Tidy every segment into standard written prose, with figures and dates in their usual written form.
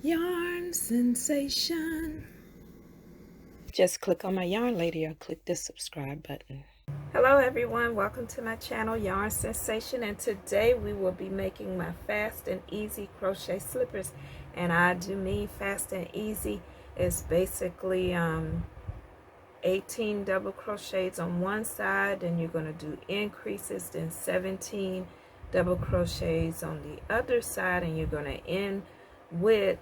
Yarn sensation. Just click on my yarn lady or click the subscribe button. Hello everyone, welcome to my channel Yarn Sensation, and today we will be making my fast and easy crochet slippers. And I do mean fast and easy. It's basically 18 double crochets on one side, and you're going to do increases, then 17 double crochets on the other side, and you're going to end with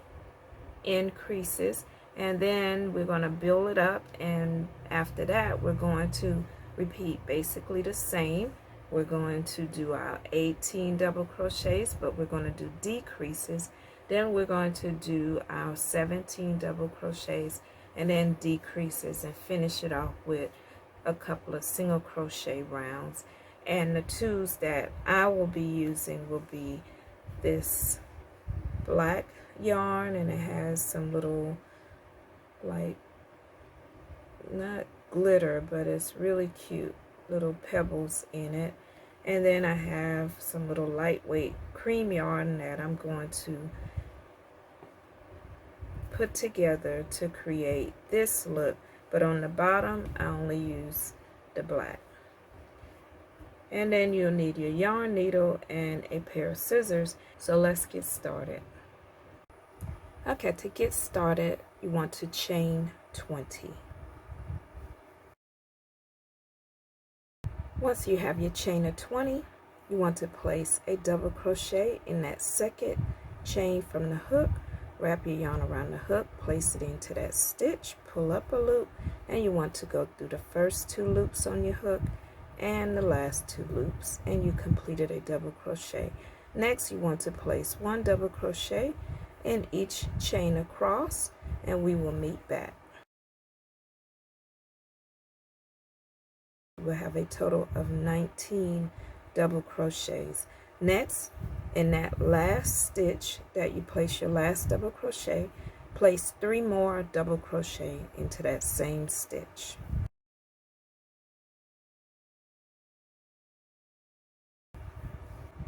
increases, and then we're going to build it up, and after that we're going to repeat basically the same. We're going to do our 18 double crochets, but we're going to do decreases. Then we're going to do our 17 double crochets and then decreases, and finish it off with a couple of single crochet rounds. And the tools that I will be using will be this black yarn, and it has some little, like, not glitter, but it's really cute little pebbles in it. And then I have some little lightweight cream yarn that I'm going to put together to create this look, but on the bottom I only use the black. And then you'll need your yarn needle and a pair of scissors. So let's get started. Okay, to get started, you want to chain 20. Once you have your chain of 20, you want to place a double crochet in that second chain from the hook. Wrap your yarn around the hook, place it into that stitch, pull up a loop, and you want to go through the first 2 loops on your hook and the last 2 loops, and you completed a double crochet. Next, you want to place 1 double crochet in each chain across, and we will meet back. We'll have a total of 19 double crochets. Next, in that last stitch that you place your last double crochet, place 3 more double crochet into that same stitch.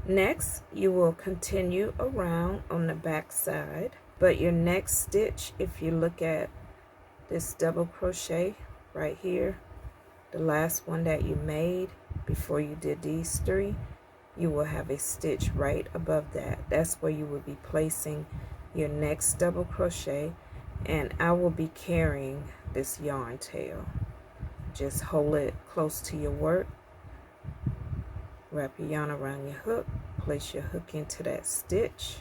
Next, you will continue around on the back side, but your next stitch, if you look at this double crochet right here, the last one that you made before you did these 3, you will have a stitch right above that. That's where you will be placing your next double crochet, and I will be carrying this yarn tail. Just hold it close to your work, wrap your yarn around your hook, place your hook into that stitch,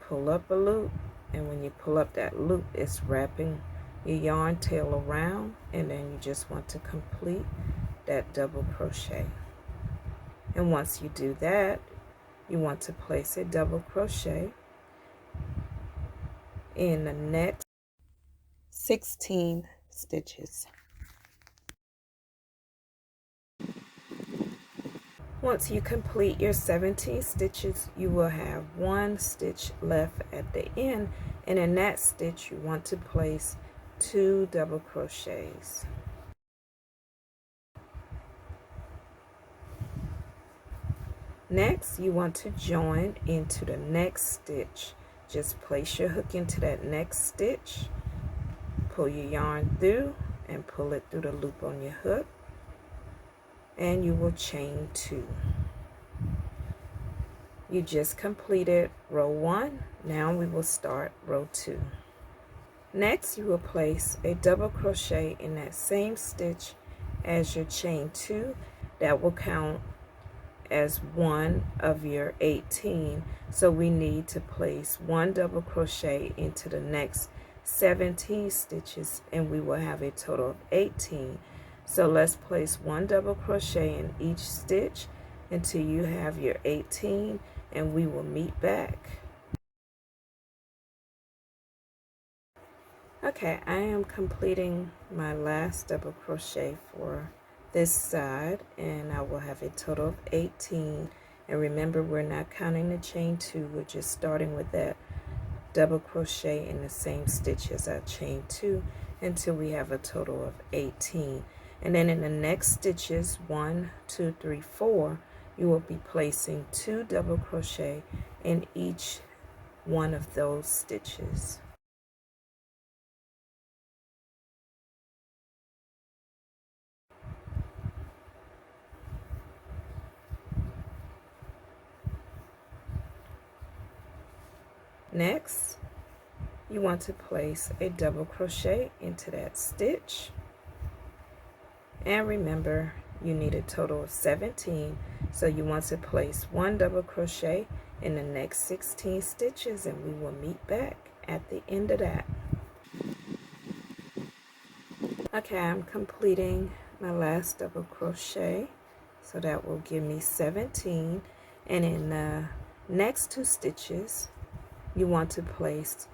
pull up a loop, and when you pull up that loop, it's wrapping your yarn tail around, and then you just want to complete that double crochet. And once you do that, you want to place a double crochet in the next 16 stitches. Once you complete your 17 stitches, you will have 1 stitch left at the end, and in that stitch you want to place 2 double crochets. Next, you want to join into the next stitch. Just place your hook into that next stitch, pull your yarn through, and pull it through the loop on your hook, and you will chain 2. You just completed row 1. Now we will start row 2. Next, you will place a double crochet in that same stitch as your chain 2. That will count as 1 of your 18. So we need to place 1 double crochet into the next 17 stitches, and we will have a total of 18. So let's place 1 double crochet in each stitch until you have your 18, and we will meet back. Okay, I am completing my last double crochet for this side, and I will have a total of 18. And remember, we're not counting the chain 2, we're just starting with that double crochet in the same stitch as our chain 2 until we have a total of 18. And then in the next stitches, 1, 2, 3, 4, you will be placing 2 double crochet in each one of those stitches. Next, you want to place a double crochet into that stitch, and remember you need a total of 17, so you want to place one double crochet in the next 16 stitches, and we will meet back at the end of that. Okay, I'm completing my last double crochet, so that will give me 17, and in the next 2 stitches you want to place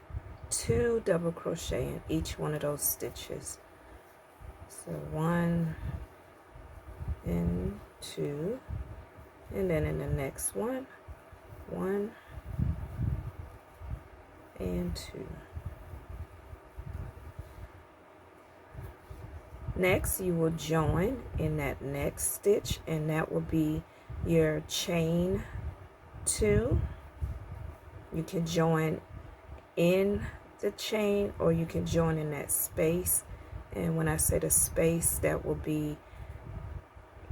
2 double crochet in each one of those stitches. So 1 and 2, and then in the next one, 1 and 2. Next, you will join in that next stitch, and that will be your chain 2. You can join in the chain, or you can join in that space, and when I say the space, that will be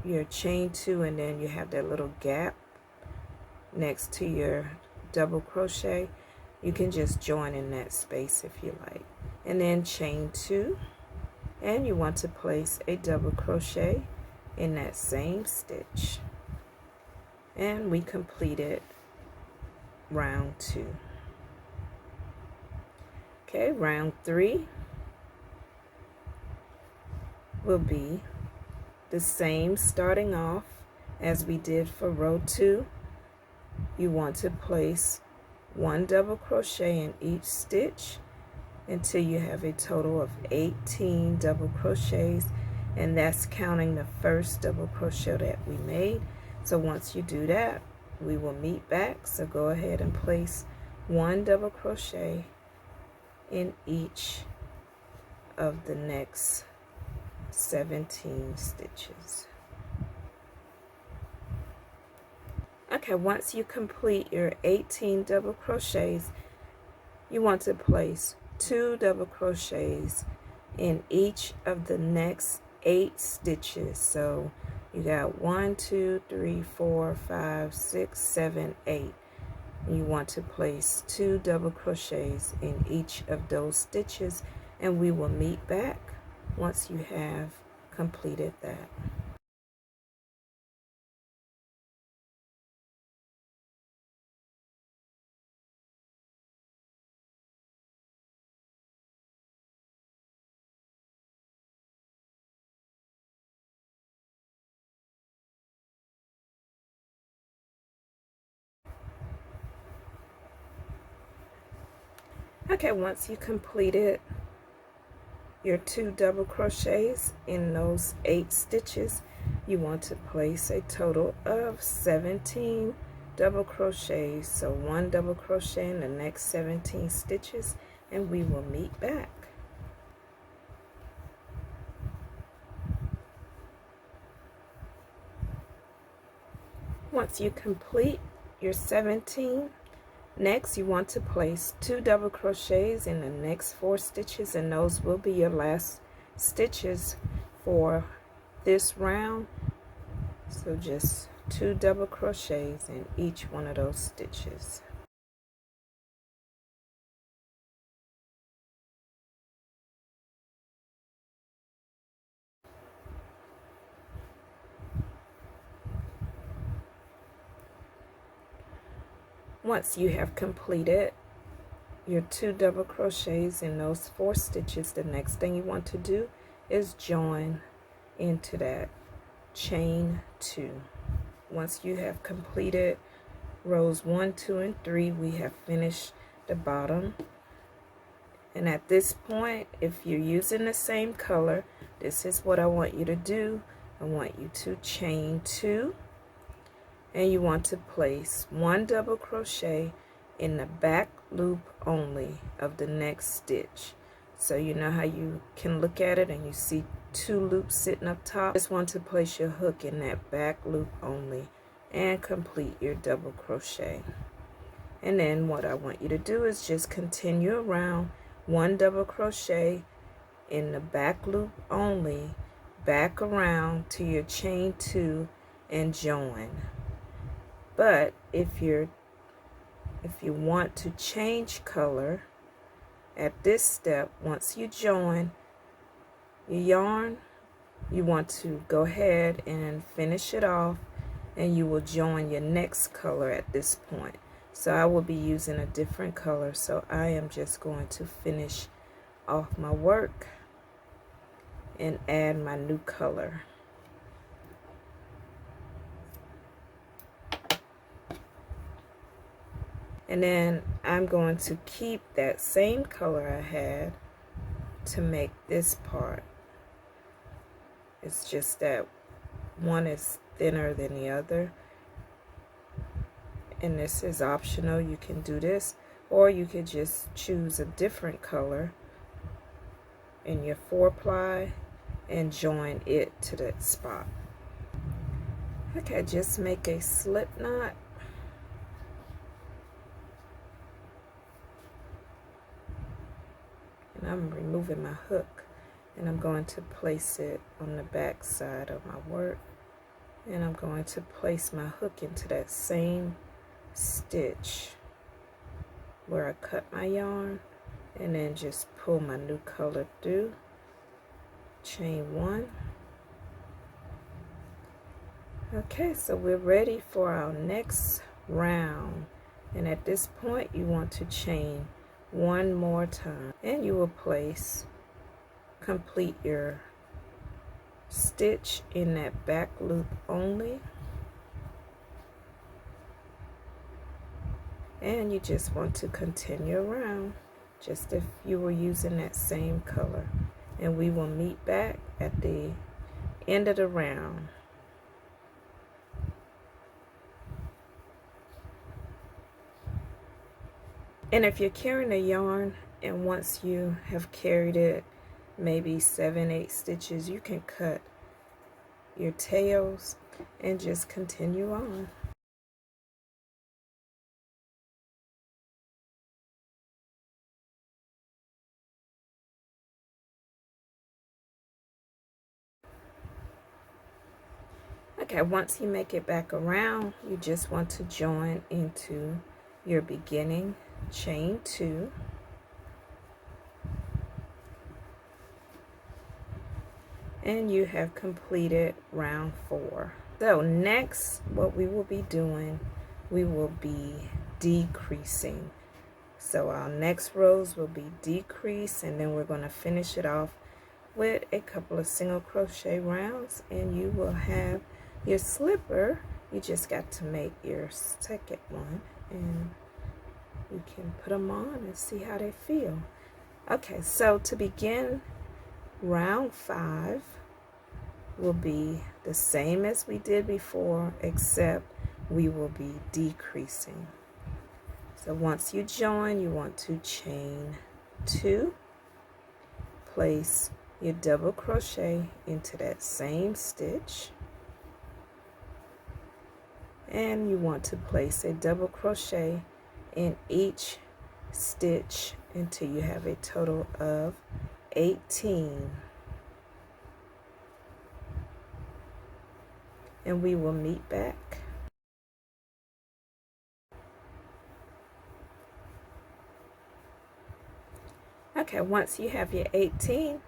your chain 2, and then you have that little gap next to your double crochet. You can just join in that space if you like, and then chain 2, and you want to place a double crochet in that same stitch, and we completed round 2. Okay, round 3 will be the same, starting off as we did for row 2. You want to place 1 double crochet in each stitch until you have a total of 18 double crochets, and that's counting the first double crochet that we made. So once you do that, we will meet back. So go ahead and place 1 double crochet in each of the next 17 stitches. Okay, once you complete your 18 double crochets, you want to place 2 double crochets in each of the next 8 stitches. So you got 1, 2, 3, 4, 5, 6, 7, 8. You want to place 2 double crochets in each of those stitches, and we will meet back once you have completed that. Okay, once you completed your 2 double crochets in those 8 stitches, you want to place a total of 17 double crochets. So 1 double crochet in the next 17 stitches, and we will meet back. Once you complete your 17, next you want to place 2 double crochets in the next 4 stitches, and those will be your last stitches for this round. So just 2 double crochets in each one of those stitches. Once you have completed your 2 double crochets in those 4 stitches, the next thing you want to do is join into that chain 2. Once you have completed rows 1, 2, and 3, we have finished the bottom. And at this point, if you're using the same color, this is what I want you to do. I want you to chain 2, and you want to place 1 double crochet in the back loop only of the next stitch. So you know how you can look at it and you see 2 loops sitting up top? Just want to place your hook in that back loop only and complete your double crochet. And then what I want you to do is just continue around, 1 double crochet in the back loop only, back around to your chain 2 and join. But if you want to change color at this step, once you join your yarn, you want to go ahead and finish it off, and you will join your next color at this point. So I will be using a different color, so I am just going to finish off my work and add my new color. And then I'm going to keep that same color I had to make this part. It's just that one is thinner than the other. And this is optional. You can do this, or you could just choose a different color in your 4-ply and join it to that spot. Okay, just make a slip knot. And I'm removing my hook, and I'm going to place it on the back side of my work, and I'm going to place my hook into that same stitch where I cut my yarn, and then just pull my new color through, chain 1. Okay, so we're ready for our next round, and at this point you want to chain 1 more time, and you will complete your stitch in that back loop only. And you just want to continue around just if you were using that same color, and we will meet back at the end of the round. And if you're carrying a yarn, and once you have carried it maybe 7-8 stitches, you can cut your tails and just continue on. Okay, once you make it back around, you just want to join into your beginning chain 2. And you have completed round 4. So next, what we will be doing, we will be decreasing. So our next rows will be decrease, and then we're going to finish it off with a couple of single crochet rounds, and you will have your slipper. You just got to make your second one, and you can put them on and see how they feel. Okay, so to begin round 5 will be the same as we did before, except we will be decreasing. So once you join, you want to chain 2, place your double crochet into that same stitch, and you want to place a double crochet in each stitch until you have a total of 18. And we will meet back. Okay, once you have your 18,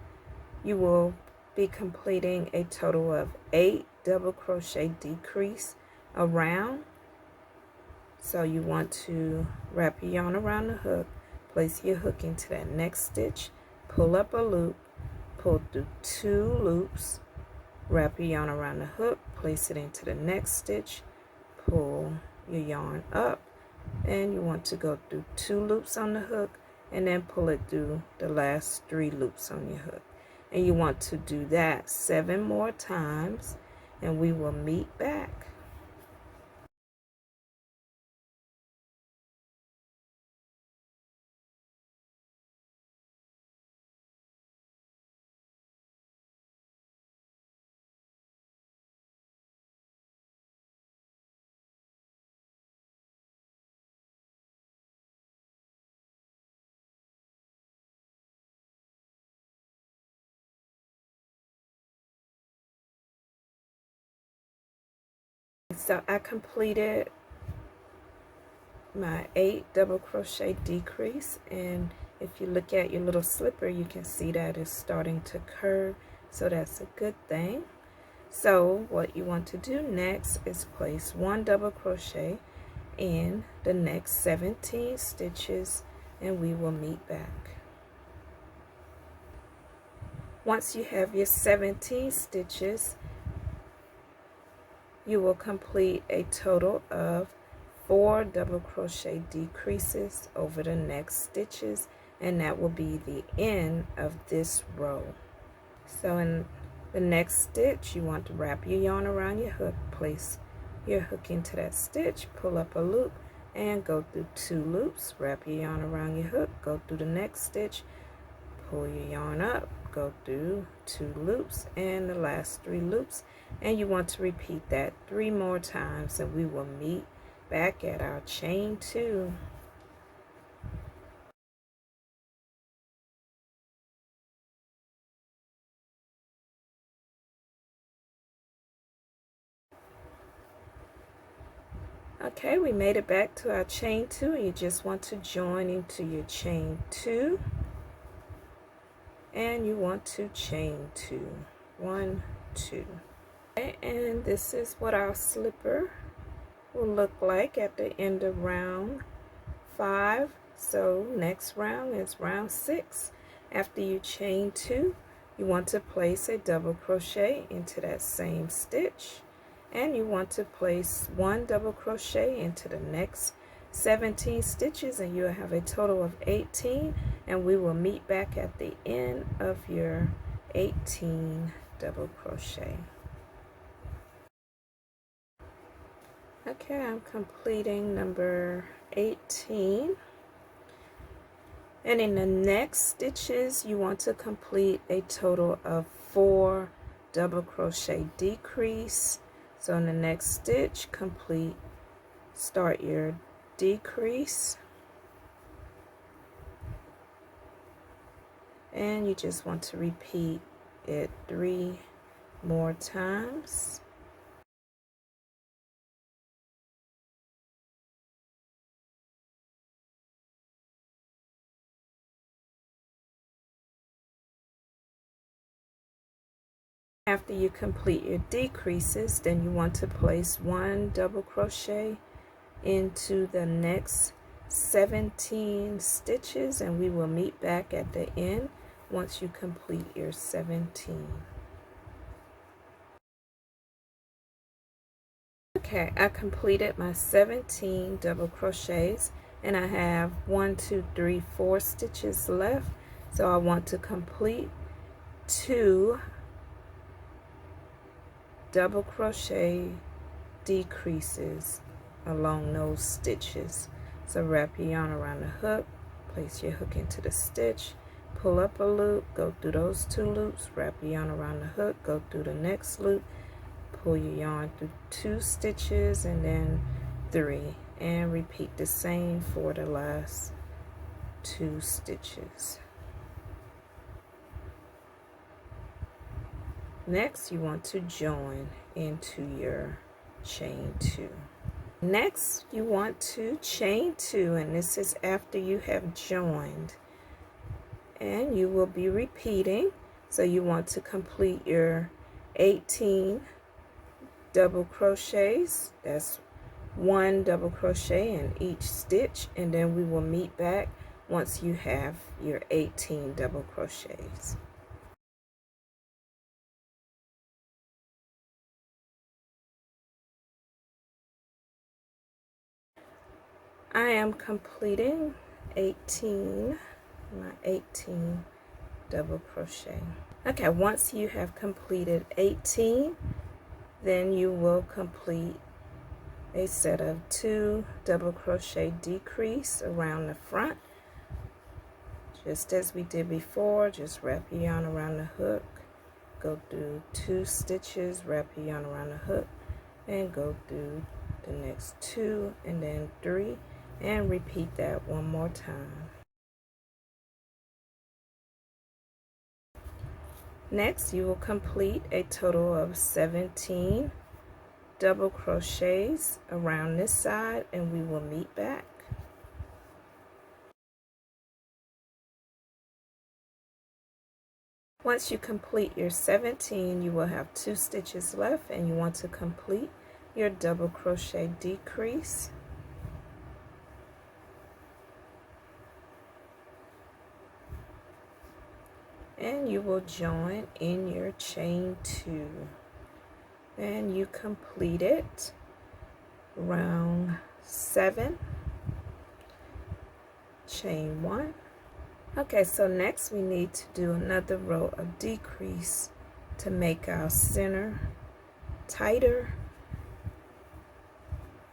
you will be completing a total of 8 double crochet decrease around. So you want to wrap your yarn around the hook, place your hook into that next stitch, pull up a loop, pull through 2 loops, wrap your yarn around the hook, place it into the next stitch, pull your yarn up, and you want to go through 2 loops on the hook, and then pull it through the last 3 loops on your hook. And you want to do that 7 more times, and we will meet back. So I completed my 8 double crochet decrease, and if you look at your little slipper, you can see that it's starting to curve, so that's a good thing. So what you want to do next is place 1 double crochet in the next 17 stitches, and we will meet back. Once you have your 17 stitches, you will complete a total of 4 double crochet decreases over the next stitches, and that will be the end of this row. So in the next stitch, you want to wrap your yarn around your hook, place your hook into that stitch, pull up a loop, and go through 2 loops. Wrap your yarn around your hook, go through the next stitch, pull your yarn up, go through 2 loops and the last 3 loops, and you want to repeat that 3 more times, and we will meet back at our chain 2. Okay, we made it back to our chain 2. You just want to join into your chain 2, and you want to chain 2. 1, 2. Okay, and this is what our slipper will look like at the end of round 5. So next round is round 6. After you chain 2, you want to place a double crochet into that same stitch, and you want to place 1 double crochet into the next 17 stitches, and you'll have a total of 18, and we will meet back at the end of your 18 double crochet. Okay, I'm completing number 18. And in the next stitches, you want to complete a total of 4 double crochet decrease. So in the next stitch, start your decrease. And you just want to repeat it 3 more times. After you complete your decreases, then you want to place 1 double crochet into the next 17 stitches, and we will meet back at the end once you complete your 17. Okay, I completed my 17 double crochets, and I have 1, 2, 3, 4 stitches left. So I want to complete 2 double crochet decreases along those stitches. So wrap your yarn around the hook, place your hook into the stitch, pull up a loop, go through those 2 loops, wrap your yarn around the hook, go through the next loop, pull your yarn through 2 stitches and then 3, and repeat the same for the last 2 stitches. Next, you want to join into your chain 2. Next, you want to chain 2, and this is after you have joined, and you will be repeating. So you want to complete your 18 double crochets. That's 1 double crochet in each stitch, and then we will meet back once you have your 18 double crochets. I am completing my 18 double crochet. Okay, once you have completed 18, then you will complete a set of 2 double crochet decrease around the front, just as we did before. Just wrap your yarn around the hook, go through 2 stitches, wrap your yarn around the hook, and go through the next 2 and then 3, and repeat that 1 more time. Next, you will complete a total of 17 double crochets around this side, and we will meet back. Once you complete your 17, you will have 2 stitches left, and you want to complete your double crochet decrease. And you will join in your chain 2. And you complete it round 7, chain 1. Okay, so next we need to do another row of decrease to make our center tighter.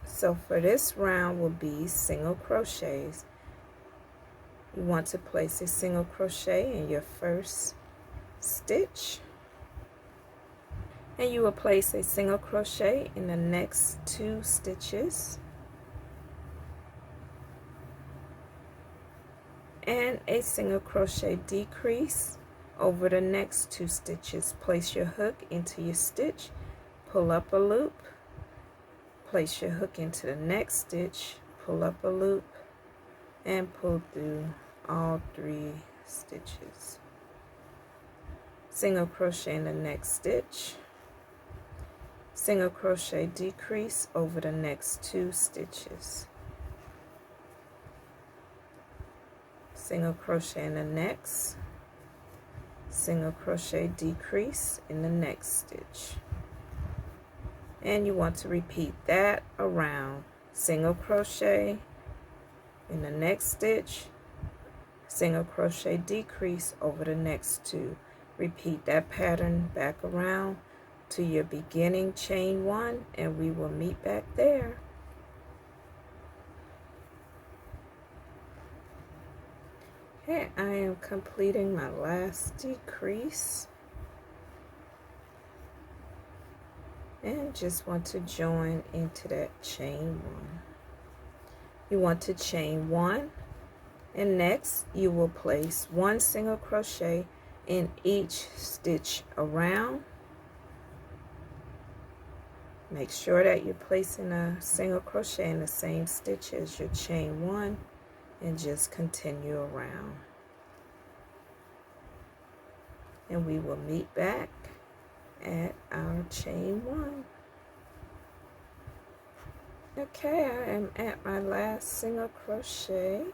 So for this round will be single crochets. You want to place a single crochet in your first stitch, and you will place a single crochet in the next 2 stitches, and a single crochet decrease over the next 2 stitches. Place your hook into your stitch, pull up a loop, place your hook into the next stitch, pull up a loop, and pull through all 3 stitches. Single crochet in the next stitch, single crochet decrease over the next 2 stitches, single crochet in the next, single crochet decrease in the next stitch. And you want to repeat that around. Single crochet in the next stitch, single crochet decrease over the next 2. Repeat that pattern back around to your beginning chain 1, and we will meet back there. Okay, I am completing my last decrease, and just want to join into that chain 1. You want to chain 1, and next you will place 1 single crochet in each stitch around. Make sure that you're placing a single crochet in the same stitch as your chain 1, and just continue around. And we will meet back at our chain 1. Okay, I am at my last single crochet,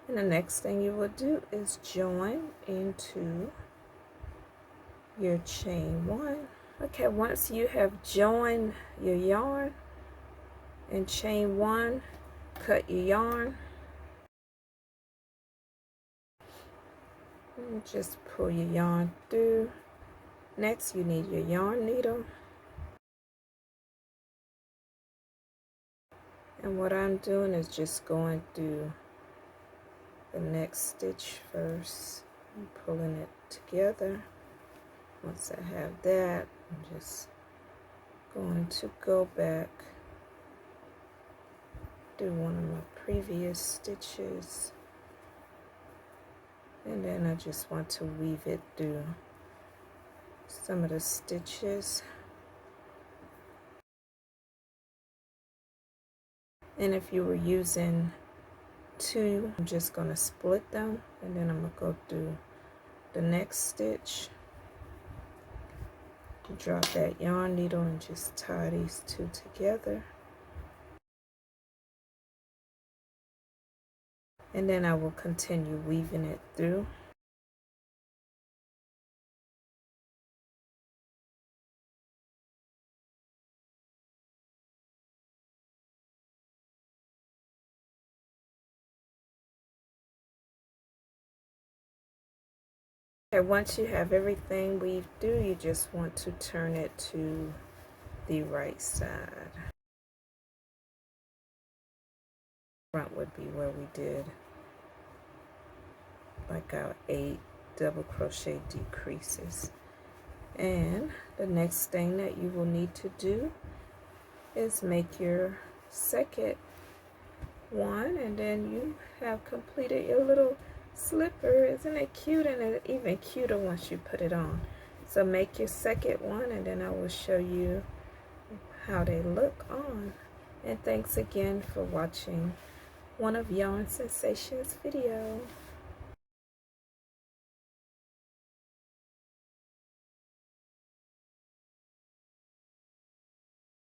and the next thing you will do is join into your chain 1. Okay, once you have joined your yarn and chain 1, cut your yarn and just pull your yarn through. Next, you need your yarn needle, and what I'm doing is just going through the next stitch first and pulling it together. Once I have that, I'm just going to go back through one of my previous stitches, and then I just want to weave it through some of the stitches. And if you were using 2, I'm just going to split them, and then I'm going to go through the next stitch, drop that yarn needle, and just tie these 2 together. And then I will continue weaving it through. And once you have everything weaved through, you just want to turn it to the right side. Front would be where we did like our 8 double crochet decreases. And the next thing that you will need to do is make your second one, and then you have completed your little slipper. Isn't it cute? And it's even cuter once you put it on. So make your second one, and then I will show you how they look on. And thanks again for watching one of Yarn Sensation's video.